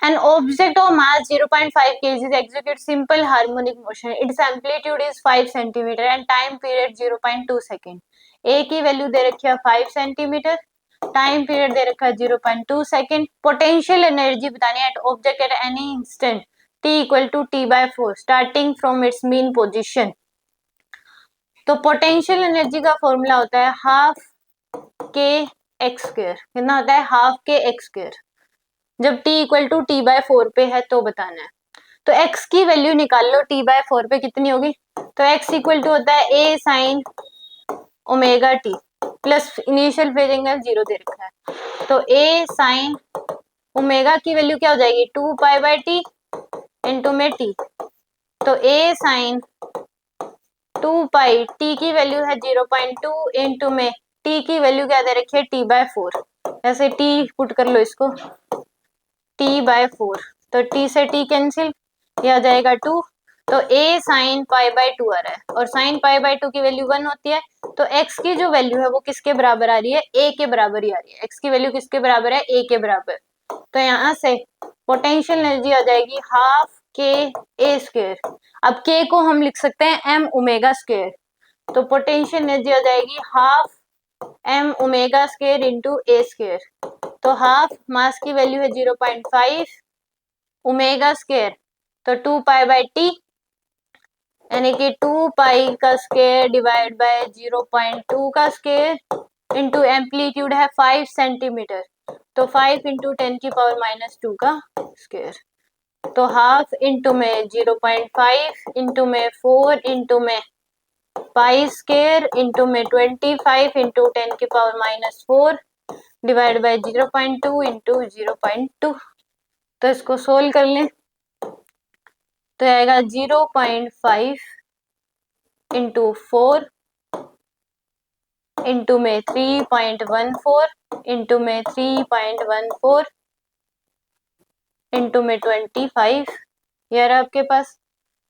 An object of mass 0.5 kg executes simple harmonic motion. Its amplitude is 5 cm and time period 0.2 second. A की value दे रखी है 5 centimetre, time period दे रखा है 0.2 second. Potential energy बतानी है at object at any instant t equal to t/4 starting from its mean position. तो potential energy का formula होता है हाफ के एक्स स्क्वायर. कितना होता है? हाफ के एक्स स्क्वायर. जब t इक्वल टू t/4 पे है तो बताना है. तो x की वैल्यू निकाल लो t/4 पे कितनी होगी. तो x इक्वल टू होता है a sine omega t plus initial phase angle 0 दे रखा है. तो a साइन ओमेगा की वैल्यू क्या हो जाएगी? 2π/t इंटू में t. तो a साइन 2π t की वैल्यू है 0.2 इंटू में t की वैल्यू क्या दे रखी है? t/4. ऐसे t पुट कर लो इसको t/4. तो t से t कैंसिल, ये आ जाएगा 2. तो a साइन π/2 आ रहा है और साइन π/2 की वैल्यू 1 होती है. तो x की जो वैल्यू है वो किसके बराबर आ रही है? a के बराबर ही आ रही है. x की वैल्यू किसके बराबर है? a के बराबर. तो यहाँ से पोटेंशियल एनर्जी आ जाएगी हाफ के a स्क्वायर. अब k को हम लिख सकते हैं m ओमेगा स्क्वायर. तो पोटेंशियल एनर्जी आ जाएगी half m omega square into a square. तो हाफ मास की वैल्यू है 0.5 ओमेगा स्क्वायर. तो 2π/t यानी कि 2π का स्क्वायर डिवाइड बाय 0.2 का स्क्वायर इंटू एम्पलीट्यूड है 5 सेंटीमीटर. तो 5 इंटू 10⁻⁻² का स्क्वायर. तो हाफ इंटू में 0.5 इंटू में 4 इंटू में पाई स्क्वायर इंटू में 25 इंटू 10⁻⁻4 डिवाइड बाय 0.2 इंटू 0.2. तो इसको सोल्व कर लें तो आएगा 0.5 इंटू 4 इंटू में 3.14 इंटू में 3.14 इंटू में 25. यार आपके पास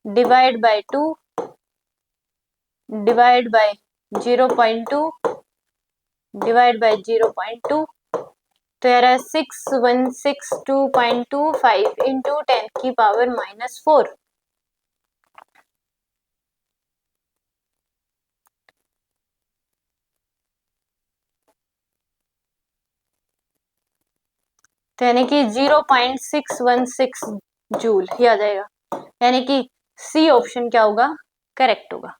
divide by 2 divide by 0.2 divide by 0.2. तो यार 6162.25 इंटू 10⁻⁻4. तो यानी कि 0.616 जूल ही आ जाएगा. यानी कि सी ऑप्शन क्या होगा? करेक्ट होगा.